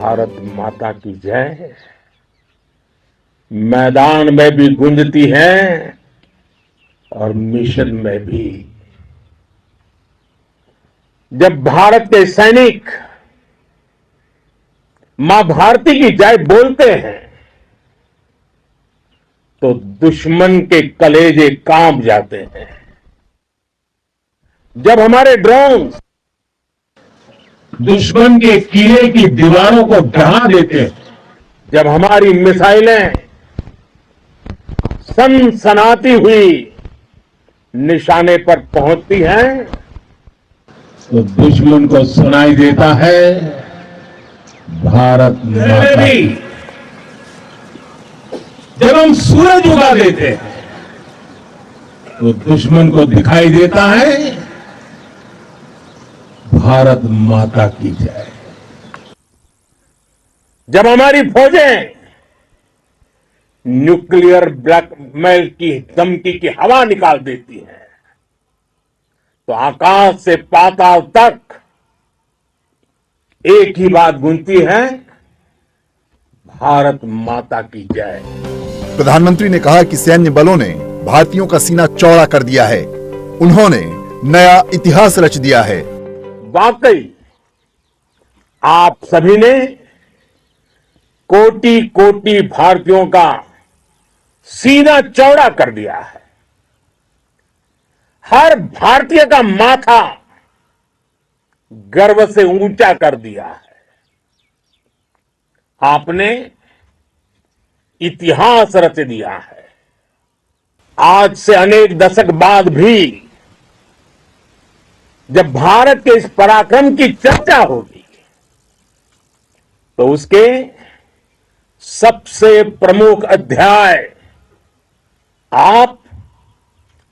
भारत माता की जय मैदान में भी गूंजती है और मिशन में भी। जब भारत के सैनिक मां भारती की जय बोलते हैं तो दुश्मन के कलेजे कांप जाते हैं। जब हमारे ड्रोन दुश्मन के किले की दीवारों को ढहा देते हैं, जब हमारी मिसाइलें सनसनाती हुई निशाने पर पहुंचती हैं तो दुश्मन को सुनाई देता है भारत माता। जब हम सूरज उगा देते हैं तो दुश्मन को दिखाई देता है भारत माता की जय। जब हमारी फौजें न्यूक्लियर ब्लैकमेल की धमकी की हवा निकाल देती हैं तो आकाश से पाताल तक एक ही बात गूंजती है, भारत माता की जय। प्रधानमंत्री ने कहा कि सैन्य बलों ने भारतीयों का सीना चौड़ा कर दिया है। उन्होंने नया इतिहास रच दिया है। वाकई आप सभी ने कोटि कोटि भारतीयों का सीना चौड़ा कर दिया है। हर भारतीय का माथा गर्व से ऊंचा कर दिया है। आपने इतिहास रच दिया है। आज से अनेक दशक बाद भी जब भारत के इस पराक्रम की चर्चा होगी तो उसके सबसे प्रमुख अध्याय आप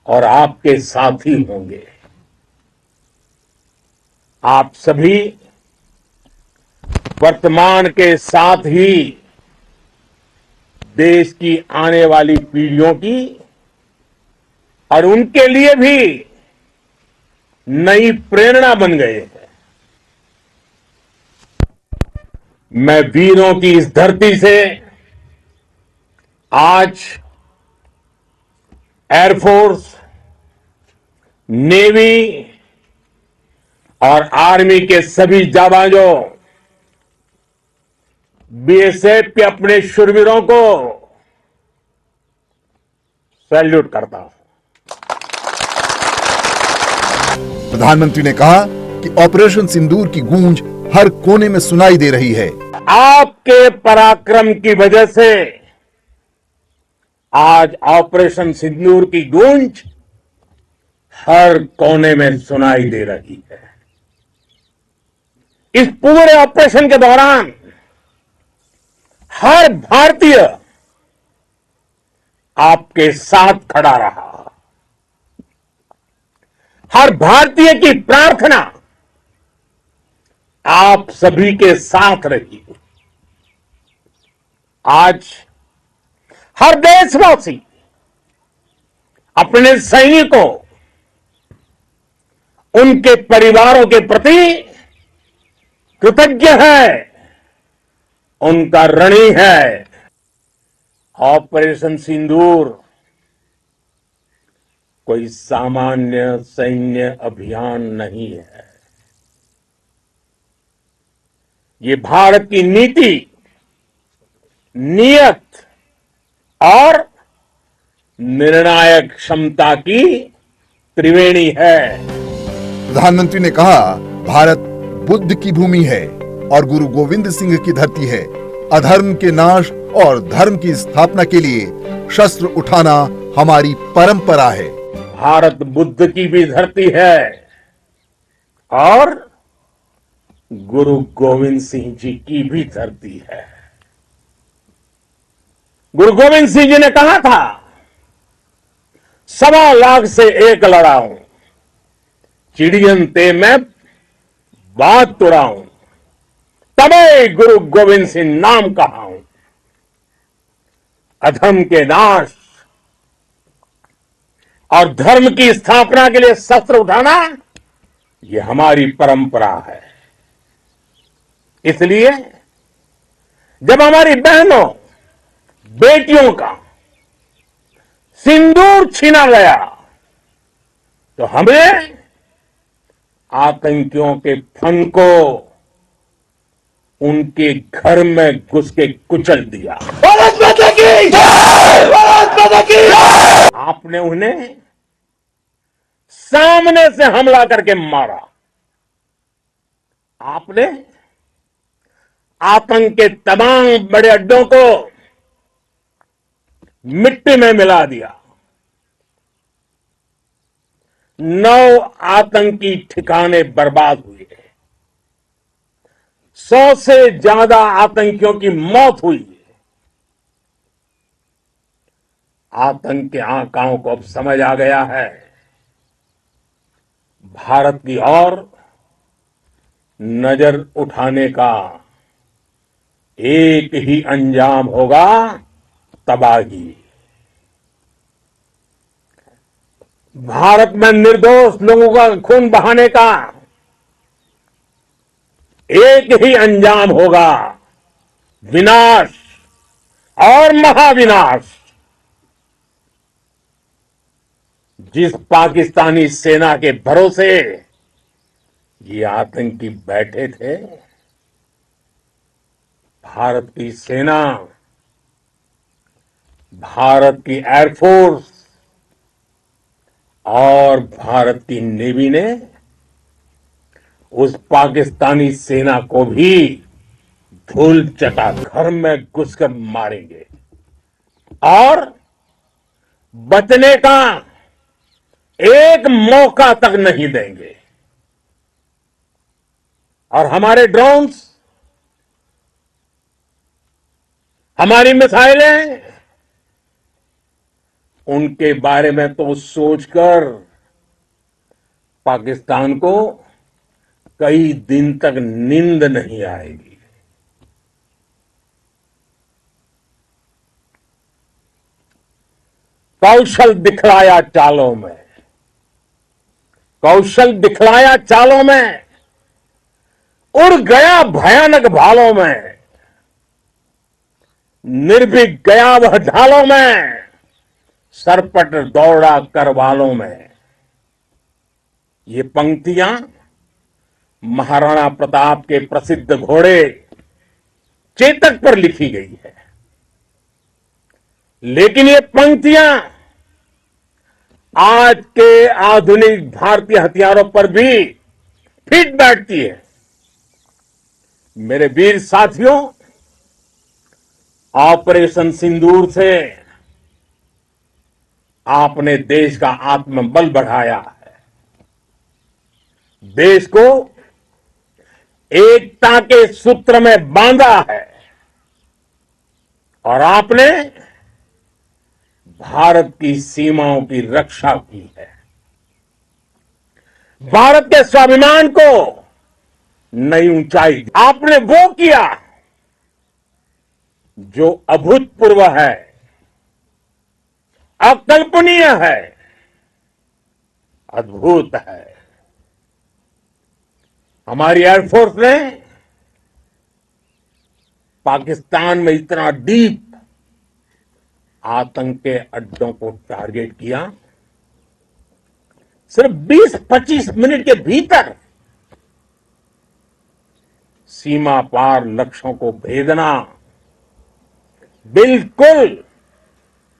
और आपके साथी होंगे। आप सभी वर्तमान के साथ ही देश की आने वाली पीढ़ियों की और उनके लिए भी नई प्रेरणा बन गए हैं। मैं वीरों की इस धरती से आज एयरफोर्स, नेवी और आर्मी के सभी जाबाजों, बीएसएफ के अपने शूरवीरों को सैल्यूट करता हूं। प्रधानमंत्री ने कहा कि ऑपरेशन सिंदूर की गूंज हर कोने में सुनाई दे रही है। आपके पराक्रम की वजह से आज ऑपरेशन सिंदूर की गूंज हर कोने में सुनाई दे रही है। इस पूरे ऑपरेशन के दौरान हर भारतीय आपके साथ खड़ा रहा। हर भारतीय की प्रार्थना आप सभी के साथ रही। आज हर देशवासी अपने सैनिकों, उनके परिवारों के प्रति कृतज्ञ है, उनका ऋणी है। ऑपरेशन सिंदूर कोई सामान्य सैन्य अभियान नहीं है। ये भारत की नीति, नियत और निर्णायक क्षमता की त्रिवेणी है। प्रधानमंत्री ने कहा, भारत बुद्ध की भूमि है और गुरु गोविंद सिंह की धरती है। अधर्म के नाश और धर्म की स्थापना के लिए शस्त्र उठाना हमारी परंपरा है। भारत बुद्ध की भी धरती है और गुरु गोविंद सिंह जी की भी धरती है। गुरु गोविंद सिंह जी ने कहा था, 1.25 लाख से एक लड़ाऊं, चिड़ियन ते मैं बात तुड़ाऊं, तबे गुरु गोविंद सिंह नाम कहाऊं। अधर्म के नाश और धर्म की स्थापना के लिए शस्त्र उठाना, ये हमारी परंपरा है। इसलिए जब हमारी बहनों बेटियों का सिंदूर छीना गया तो हमें आतंकियों के फन को उनके घर में घुस के कुचल दिया। भारत माता की जय! भारत माता की जय! आपने उन्हें सामने से हमला करके मारा। आपने आतंक के तमाम बड़े अड्डों को मिट्टी में मिला दिया। 9 आतंकी ठिकाने बर्बाद हुए। 100 से ज्यादा आतंकियों की मौत हुई है। आतंक के आकाओं को अब समझ आ गया है, भारत की ओर नजर उठाने का एक ही अंजाम होगा, तबाही। भारत में निर्दोष लोगों का खून बहाने का एक ही अंजाम होगा, विनाश और महाविनाश। जिस पाकिस्तानी सेना के भरोसे ये आतंकी बैठे थे, भारत की सेना, भारत की एयरफोर्स और भारत की नेवी ने उस पाकिस्तानी सेना को भी धूल चटा घर में घुसकर मारेंगे और बचने का एक मौका तक नहीं देंगे। और हमारे ड्रोन्स, हमारी मिसाइलें, उनके बारे में तो सोचकर पाकिस्तान को कई दिन तक नींद नहीं आएगी। कौशल दिखलाया चालों में, कौशल दिखलाया चालों में, उड़ गया भयानक भालों में, निर्भीक गया वह ढालों में, सरपट दौड़ा करवालों में। ये पंक्तियां महाराणा प्रताप के प्रसिद्ध घोड़े चेतक पर लिखी गई है, लेकिन ये पंक्तियां आज के आधुनिक भारतीय हथियारों पर भी फिट बैठती है। मेरे वीर साथियों, ऑपरेशन सिंदूर से आपने देश का आत्मबल बढ़ाया है, देश को एकता के सूत्र में बांधा है और आपने भारत की सीमाओं की रक्षा की है। भारत के स्वाभिमान को नई ऊंचाई दी। आपने वो किया जो अभूतपूर्व है, अकल्पनीय है, अद्भुत है। हमारी एयरफोर्स ने पाकिस्तान में इतना डीप आतंक के अड्डों को टारगेट किया, सिर्फ 20-25 मिनट के भीतर सीमा पार लक्ष्यों को भेदना, बिल्कुल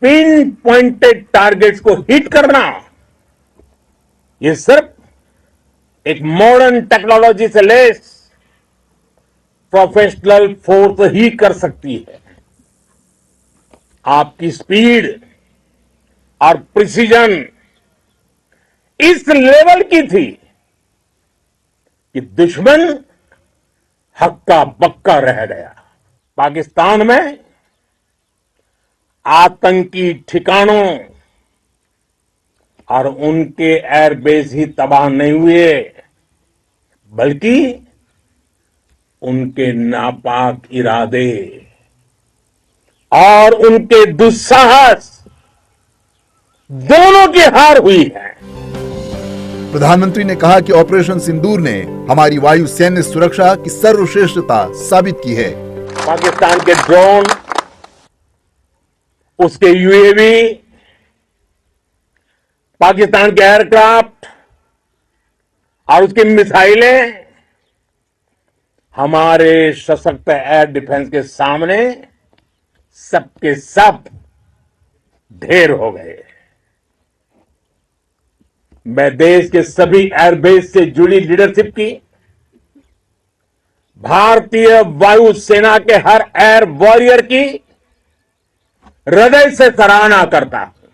पिन पॉइंटेड टारगेट्स को हिट करना, ये सिर्फ एक मॉडर्न टेक्नोलॉजी से लेस प्रोफेशनल फोर्स ही कर सकती है। आपकी स्पीड और प्रिसीजन इस लेवल की थी कि दुश्मन हक्का बक्का रह गया। पाकिस्तान में आतंकी ठिकानों और उनके एयरबेस ही तबाह नहीं हुए, बल्कि उनके नापाक इरादे और उनके दुस्साहस दोनों की हार हुई है। प्रधानमंत्री ने कहा कि ऑपरेशन सिंदूर ने हमारी वायु सैन्य सुरक्षा की सर्वश्रेष्ठता साबित की है पाकिस्तान के ड्रोन, उसके यूएवी, पाकिस्तान के एयरक्राफ्ट और उसकी मिसाइलें हमारे सशक्त एयर डिफेंस के सामने सबके सब ढेर हो गए। मैं देश के सभी एयरबेस से जुड़ी लीडरशिप की, भारतीय वायुसेना के हर एयर वॉरियर की हृदय से सराहना करता हूं।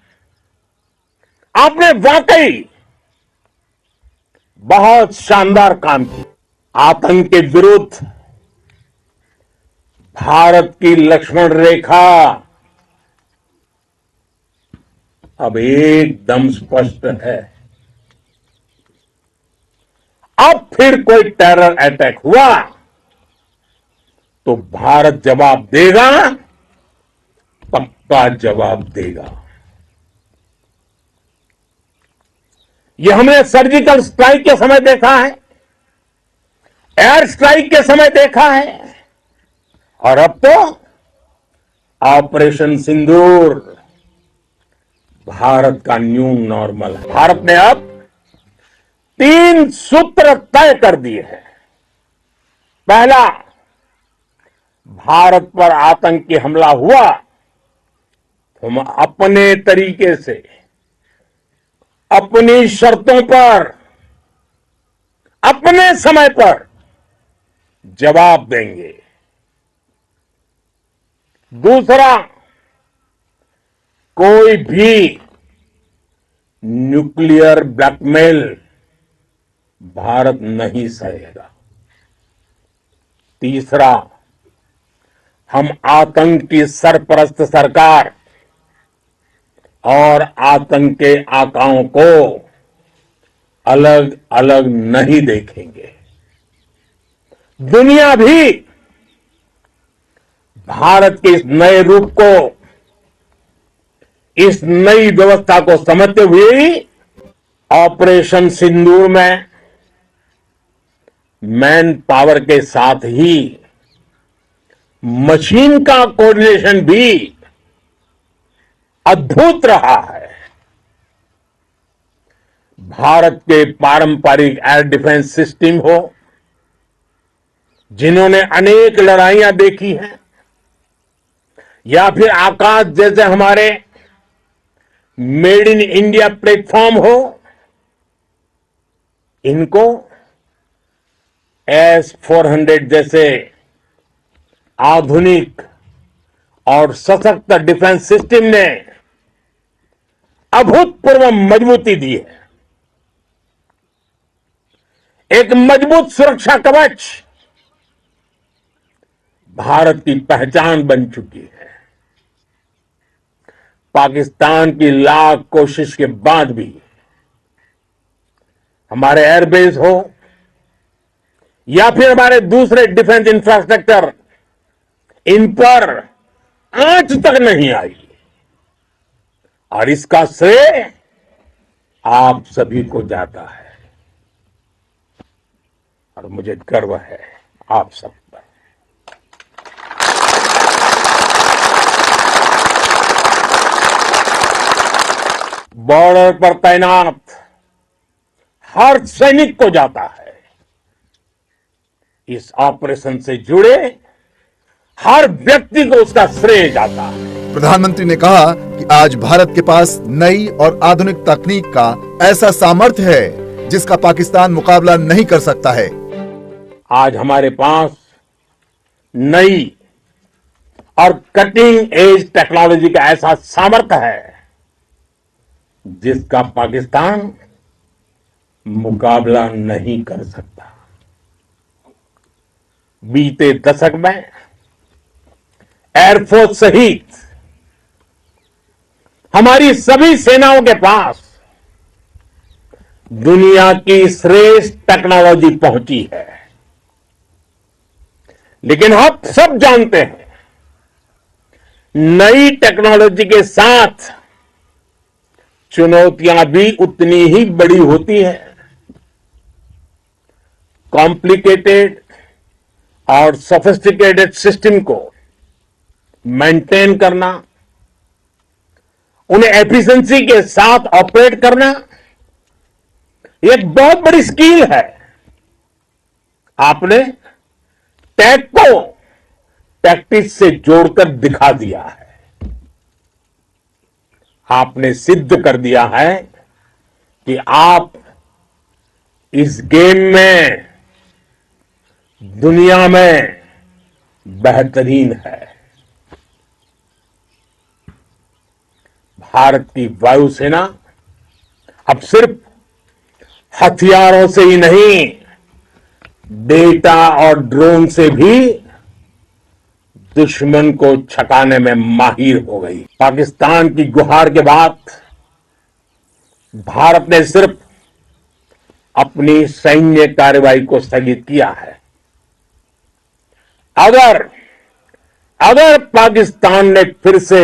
आपने वाकई बहुत शानदार काम किया। आतंक के विरुद्ध भारत की लक्ष्मण रेखा अब एकदम स्पष्ट है। अब फिर कोई टेरर अटैक हुआ तो भारत जवाब देगा, पक्का जवाब देगा। यह हमने सर्जिकल स्ट्राइक के समय देखा है, एयर स्ट्राइक के समय देखा है, और अब तो ऑपरेशन सिंदूर भारत का न्यू नॉर्मल है। भारत ने अब 3 सूत्र तय कर दिए हैं। पहला, भारत पर आतंकी हमला हुआ तो हम अपने तरीके से, अपनी शर्तों पर, अपने समय पर जवाब देंगे। दूसरा, कोई भी न्यूक्लियर ब्लैकमेल भारत नहीं सहेगा। तीसरा, हम आतंक की सरपरस्त सरकार और आतंक के आकाओं को अलग अलग नहीं देखेंगे। दुनिया भी भारत के इस नए रूप को, इस नई व्यवस्था को समझते हुए ही ऑपरेशन सिंदूर में मैन पावर के साथ ही मशीन का कोऑर्डिनेशन भी अद्भुत रहा है। भारत के पारंपरिक एयर डिफेंस सिस्टम हो, जिन्होंने अनेक लड़ाइयां देखी हैं, या फिर आकाश जैसे हमारे मेड इन इंडिया प्लेटफॉर्म हो, इनको S-400 जैसे आधुनिक और सशक्त डिफेंस सिस्टम ने अभूतपूर्व मजबूती दी है। एक मजबूत सुरक्षा कवच भारत की पहचान बन चुकी है। पाकिस्तान की लाख कोशिश के बाद भी हमारे एयरबेस हो या फिर हमारे दूसरे डिफेंस इंफ्रास्ट्रक्चर, इन पर आंच तक नहीं आई, और इसका श्रेय आप सभी को जाता है, और मुझे गर्व है आप सब पर। बॉर्डर पर तैनात हर सैनिक को जाता है। इस ऑपरेशन से जुड़े हर व्यक्ति को उसका श्रेय जाता है। प्रधानमंत्री ने कहा कि आज भारत के पास नई और आधुनिक तकनीक का ऐसा सामर्थ्य है जिसका पाकिस्तान मुकाबला नहीं कर सकता है। आज हमारे पास नई और कटिंग एज टेक्नोलॉजी का ऐसा सामर्थ्य है जिसका पाकिस्तान मुकाबला नहीं कर सकता। बीते दशक में एयरफोर्स सहित हमारी सभी सेनाओं के पास दुनिया की श्रेष्ठ टेक्नोलॉजी पहुंची है, लेकिन हम सब जानते हैं नई टेक्नोलॉजी के साथ चुनौतियां भी उतनी ही बड़ी होती हैं। कॉम्प्लिकेटेड और सोफिस्टिकेटेड सिस्टम को मेंटेन करना, उन्हें एफिशिएंसी के साथ ऑपरेट करना, ये एक बहुत बड़ी स्किल है। आपने टेक को प्रैक्टिस से जोड़कर दिखा दिया है। आपने सिद्ध कर दिया है कि आप इस गेम में दुनिया में बेहतरीन है। भारत की वायुसेना अब सिर्फ हथियारों से ही नहीं, डेटा और ड्रोन से भी दुश्मन को छकाने में माहिर हो गई। पाकिस्तान की गुहार के बाद भारत ने सिर्फ अपनी सैन्य कार्रवाई को स्थगित किया है। अगर पाकिस्तान ने फिर से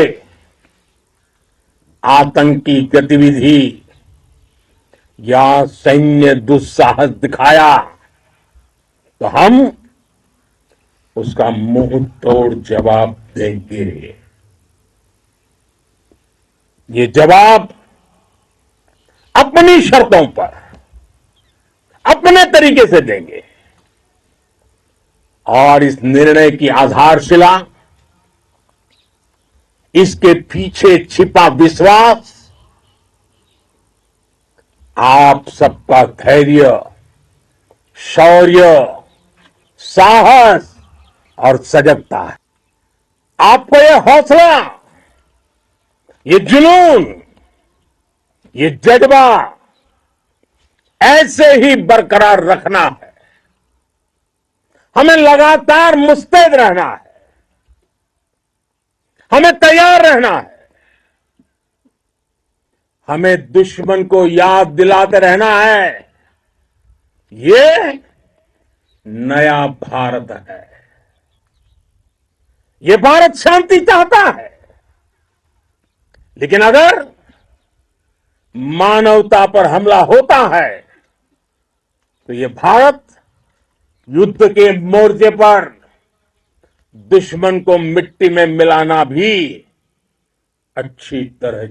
आतंकी गतिविधि या सैन्य दुस्साहस दिखाया तो हम उसका मुंह तोड़ जवाब देंगे। ये जवाब अपनी शर्तों पर, अपने तरीके से देंगे। और इस निर्णय की आधारशिला, इसके पीछे छिपा विश्वास आप सबका धैर्य, शौर्य, साहस और सजगता है। आपको ये हौसला, ये जुनून, ये जज्बा ऐसे ही बरकरार रखना है। हमें लगातार मुस्तैद रहना है, हमें तैयार रहना है, हमें दुश्मन को याद दिलाते रहना है, ये नया भारत है। ये भारत शांति चाहता है, लेकिन अगर मानवता पर हमला होता है तो ये भारत युद्ध के मोर्चे पर दुश्मन को मिट्टी में मिलाना भी अच्छी तरह